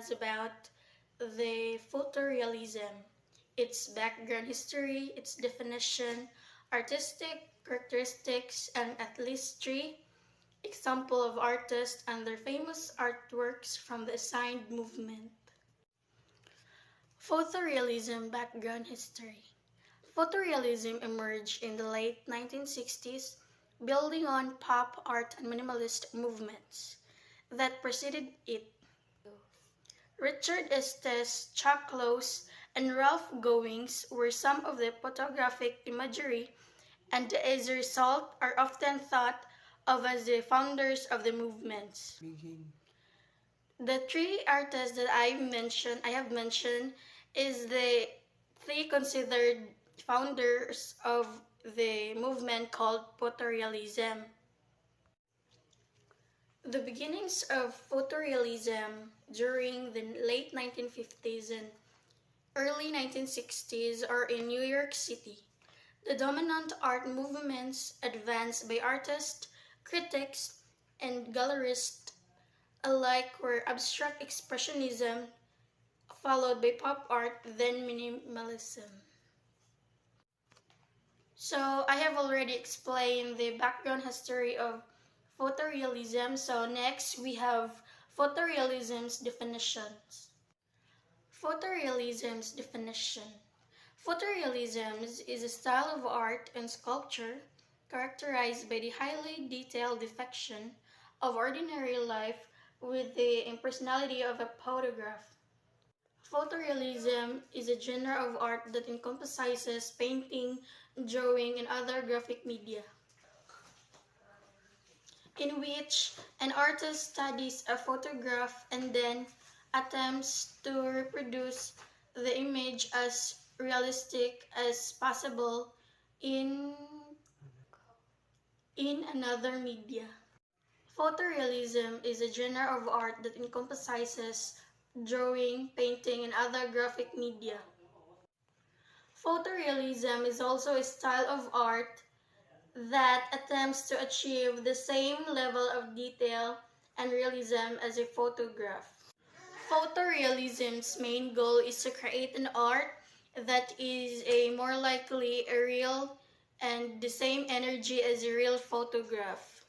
discuss about the photorealism, its background history, its definition, artistic characteristics, and at least three examples of artists and their famous artworks from the assigned movement. Photorealism background history. Photorealism emerged in the late 1960s, building on pop art and minimalist movements that preceded it. Richard Estes, Chuck Close, and Ralph Goings were some of the photographic imagery, and as a result are often thought of as the founders of the movements. The three artists that I have mentioned, is the three considered founders of the movement called photorealism. The beginnings of photorealism during the late 1950s and early 1960s are in New York City. The dominant art movements advanced by artists, critics, and gallerists alike were abstract expressionism, followed by pop art, then minimalism. So I have already explained the background history of photorealism. So next we have photorealism's definitions. Photorealism's definition. Photorealism is a style of art and sculpture characterized by the highly detailed depiction of ordinary life with the impersonality of a photograph. Photorealism is a genre of art that encompasses painting, drawing, and other graphic media, in which an artist studies a photograph and then attempts to reproduce the image as realistic as possible in another media. Photorealism is a genre of art that encompasses drawing, painting, and other graphic media. Photorealism is also a style of art that attempts to achieve the same level of detail and realism as a photograph. Photorealism's main goal is to create an art that is more likely a real and the same energy as a real photograph.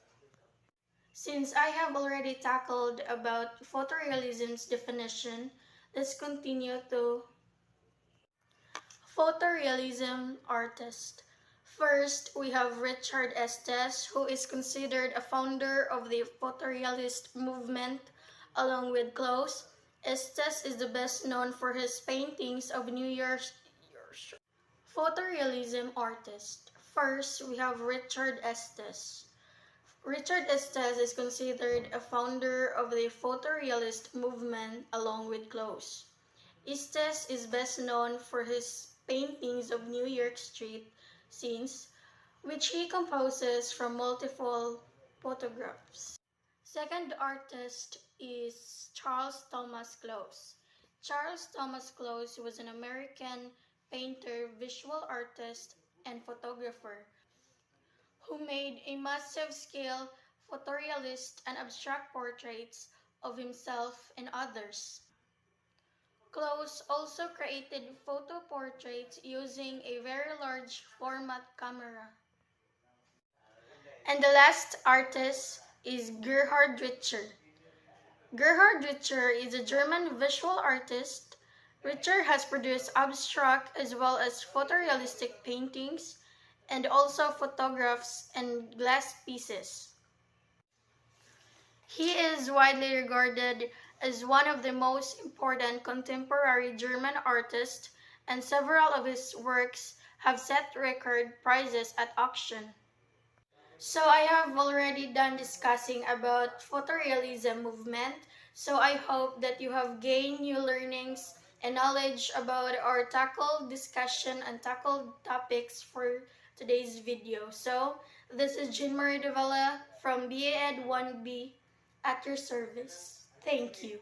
Since I have already tackled about photorealism's definition, let's continue to photorealism artist. First, we have Richard Estes, who is considered a founder of the photorealist movement, along with Close. Estes is the best known for his paintings of New Year's. Photorealism artist. First, we have Richard Estes. Richard Estes is considered a founder of the photorealist movement along with Close. Estes is best known for his paintings of New York street scenes, which he composes from multiple photographs. Second artist is Charles Thomas Close. Charles Thomas Close was an American painter, visual artist, and photographer who made a massive-scale photorealist and abstract portraits of himself and others. Close also created photo portraits using a very large format camera. And the last artist is Gerhard Richter. Gerhard Richter is a German visual artist. Richter has produced abstract as well as photorealistic paintings, and also photographs and glass pieces. He is widely regarded as one of the most important contemporary German artists, and several of his works have set record prices at auction. So I have already done discussing about photorealism movement, so I hope that you have gained new learnings and knowledge about our tackled discussion and tackled topics for today's video. So this is Jean Marie Davila from BA Ed 1B at your service. Thank you.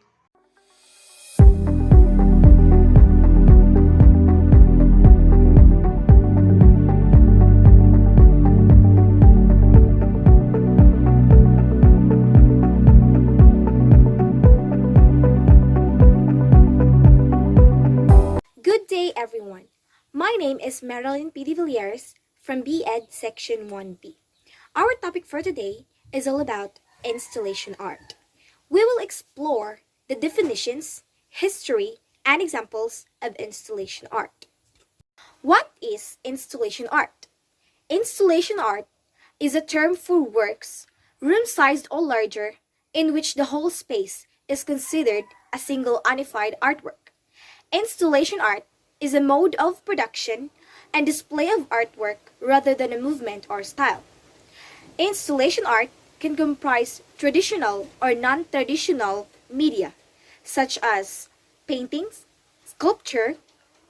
everyone. My name is Marilyn P. De Villiers from B.Ed Section 1B. Our topic for today is all about installation art. We will explore the definitions, history, and examples of installation art. What is installation art? Installation art is a term for works, room-sized or larger, in which the whole space is considered a single unified artwork. Installation art is a mode of production and display of artwork rather than a movement or style. Installation art can comprise traditional or non-traditional media, such as paintings, sculpture,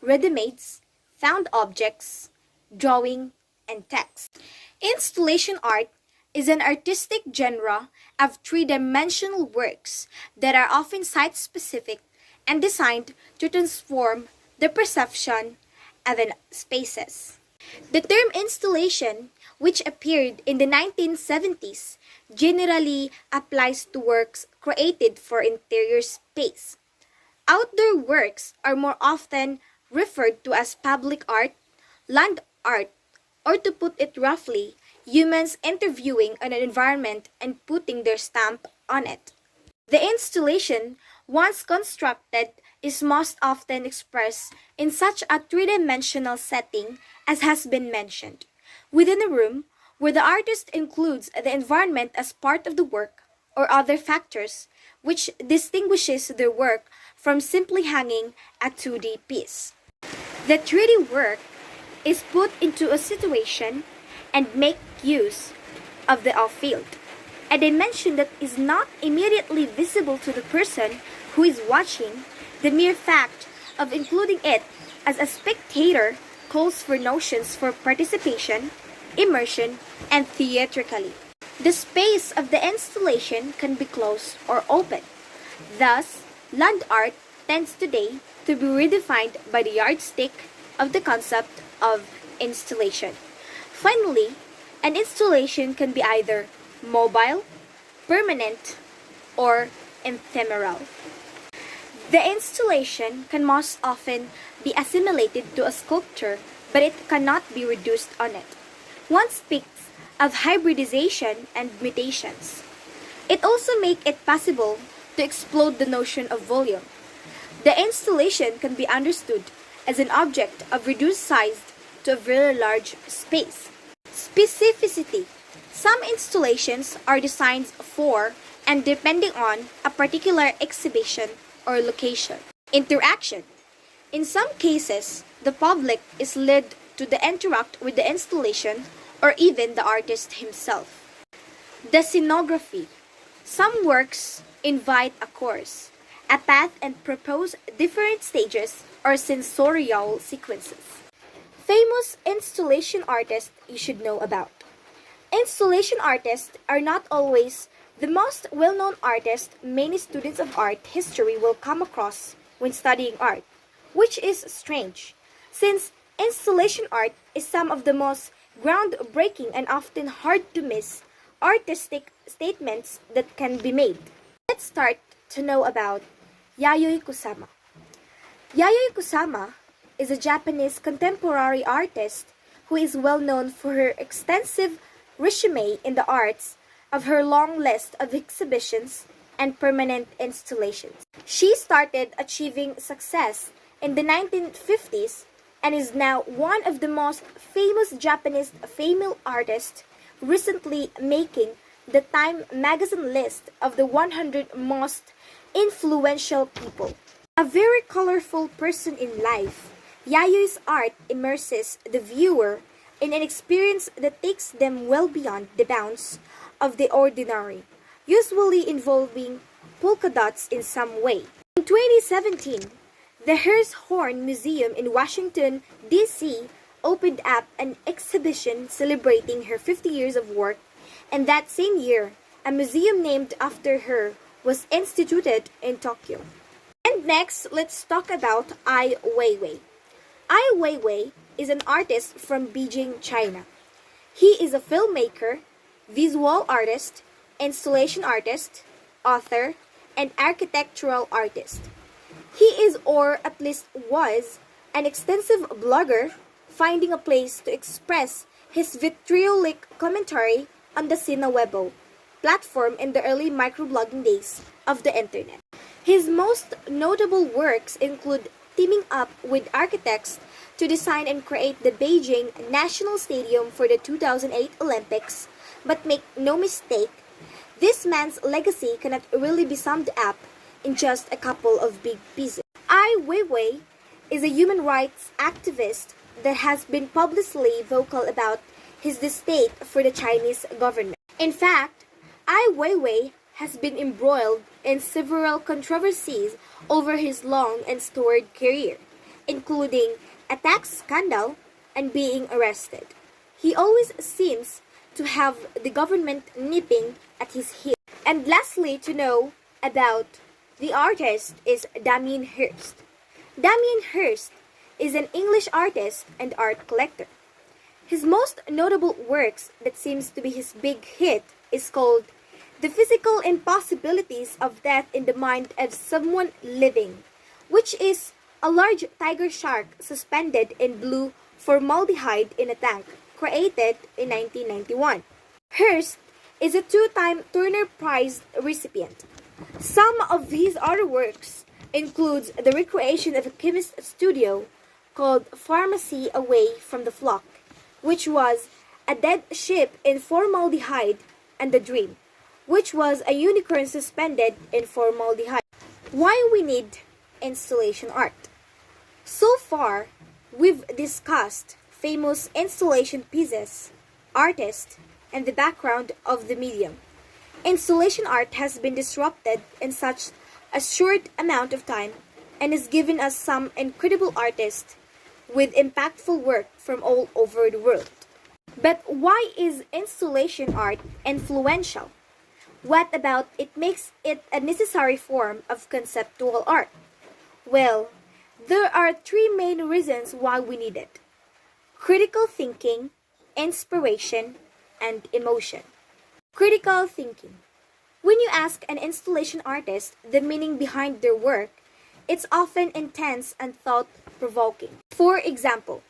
ready-mades, found objects, drawing, and text. Installation art is an artistic genre of three-dimensional works that are often site-specific and designed to transform the perception of an spaces. The term installation, which appeared in the 1970s, generally applies to works created for interior space. Outdoor works are more often referred to as public art, land art, or to put it roughly, humans interviewing an environment and putting their stamp on it. The installation, once constructed, is most often expressed in such a three-dimensional setting as has been mentioned, within a room where the artist includes the environment as part of the work or other factors which distinguishes their work from simply hanging a 2D piece. The 3D work is put into a situation and make use of the off-field, a dimension that is not immediately visible to the person who is watching. The mere fact of including it as a spectator calls for notions for participation, immersion, and theatrically. The space of the installation can be closed or open. Thus, land art tends today to be redefined by the yardstick of the concept of installation. Finally, an installation can be either mobile, permanent, or ephemeral. The installation can most often be assimilated to a sculpture, but it cannot be reduced on it. One speaks of hybridization and mutations. It also makes it possible to explode the notion of volume. The installation can be understood as an object of reduced size to a very large space. Specificity. Some installations are designed for and depending on a particular exhibition or location. Interaction. In some cases, the public is led to interact with the installation or even the artist himself. The scenography. Some works invite a course, a path, and propose different stages or sensorial sequences. Famous installation artists you should know about. Installation artists are not always the most well-known artists many students of art history will come across when studying art, which is strange, since installation art is some of the most groundbreaking and often hard-to-miss artistic statements that can be made. Let's start to know about Yayoi Kusama. Yayoi Kusama is a Japanese contemporary artist who is well known for her extensive resume in the arts of her long list of exhibitions and permanent installations. She started achieving success in the 1950s and is now one of the most famous Japanese female artists, recently making the Time magazine list of the 100 most influential people. A very colorful person in life, Yayoi's art immerses the viewer in an experience that takes them well beyond the bounds of the ordinary, usually involving polka dots in some way. In 2017, the Hearst Horn Museum in Washington, D.C. opened up an exhibition celebrating her 50 years of work, and that same year, a museum named after her was instituted in Tokyo. And next, let's talk about Ai Weiwei. Ai Weiwei is an artist from Beijing, China. He is a filmmaker, visual artist, installation artist, author, and architectural artist. He is, or at least was, an extensive blogger, finding a place to express his vitriolic commentary on the Cinewebo platform in the early microblogging days of the internet. His most notable works include teaming up with architects to design and create the Beijing National Stadium for the 2008 Olympics, but make no mistake, this man's legacy cannot really be summed up in just a couple of big pieces. Ai Weiwei is a human rights activist that has been publicly vocal about his distaste for the Chinese government. In fact, Ai Weiwei has been embroiled in several controversies over his long and storied career, including a tax scandal and being arrested. He always seems to have the government nipping at his heels. And lastly, to know about the artist is Damien Hirst. Damien Hirst is an English artist and art collector. His most notable works that seems to be his big hit is called The Physical Impossibilities of Death in the Mind of Someone Living, which is a large tiger shark suspended in blue formaldehyde in a tank, created in 1991. Hirst is a two-time Turner Prize recipient. Some of his other works includes the recreation of a chemist's studio called Pharmacy Away from the Flock, which was a dead ship in formaldehyde, and The Dream, which was a unicorn suspended in formaldehyde. Why we need installation art? So far, we've discussed famous installation pieces, artists, and the background of the medium. Installation art has been disrupted in such a short amount of time and has given us some incredible artists with impactful work from all over the world. But why is installation art influential? What about it makes it a necessary form of conceptual art? Well, there are three main reasons why we need it: critical thinking, inspiration, and emotion. Critical thinking. When you ask an installation artist the meaning behind their work, it's often intense and thought-provoking. For example,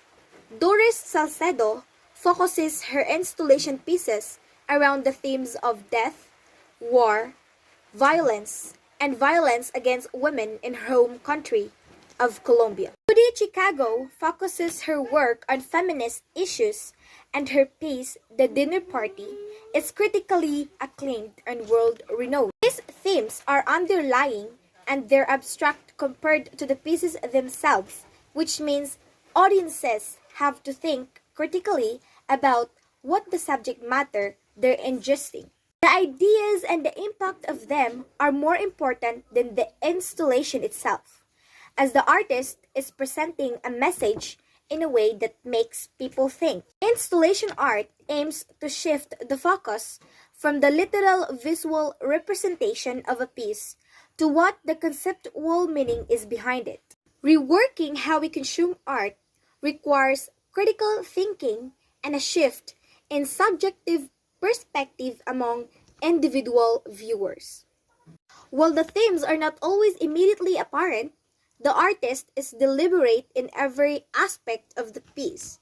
Doris Salcedo focuses her installation pieces around the themes of death, war, violence, and violence against women in her home country of Colombia. Judy Chicago focuses her work on feminist issues, and her piece, The Dinner Party, is critically acclaimed and world-renowned. These themes are underlying and they're abstract compared to the pieces themselves, which means audiences have to think critically about what the subject matter they're ingesting. The ideas and the impact of them are more important than the installation itself, as the artist is presenting a message in a way that makes people think. Installation art aims to shift the focus from the literal visual representation of a piece to what the conceptual meaning is behind it. Reworking how we consume art requires critical thinking and a shift in subjective perspective among individual viewers. While the themes are not always immediately apparent, the artist is deliberate in every aspect of the piece.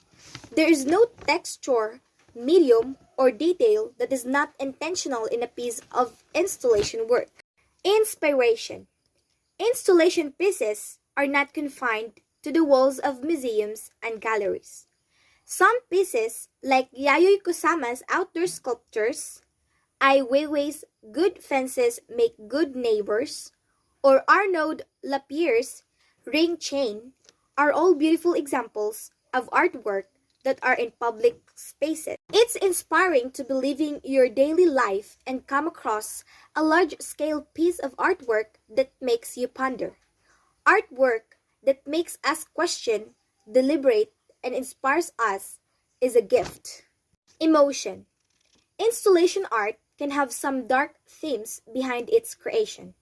There is no texture, medium, or detail that is not intentional in a piece of installation work. Inspiration. Installation pieces are not confined to the walls of museums and galleries. Some pieces, like Yayoi Kusama's outdoor sculptures, Ai Weiwei's Good Fences Make Good Neighbors, or Arnaud Lapierre's Ring Chain, are all beautiful examples of artwork that are in public spaces. It's inspiring to be living your daily life and come across a large-scale piece of artwork that makes you ponder. Artwork that makes us question, deliberate, and inspires us is a gift. Emotion. Installation art can have some dark themes behind its creation.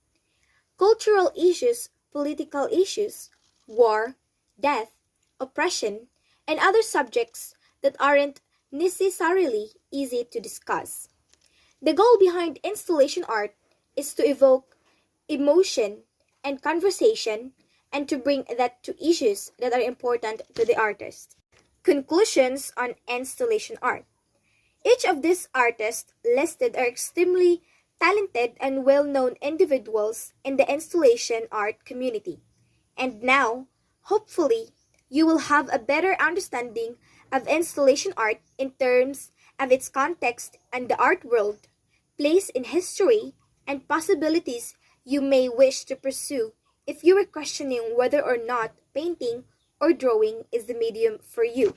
Cultural issues, political issues, war, death, oppression, and other subjects that aren't necessarily easy to discuss. The goal behind installation art is to evoke emotion and conversation and to bring that to issues that are important to the artist. Conclusions on installation art. Each of these artists listed are extremely talented and well known individuals in the installation art community. And now, hopefully, you will have a better understanding of installation art in terms of its context and the art world, place in history, and possibilities you may wish to pursue if you are questioning whether or not painting or drawing is the medium for you.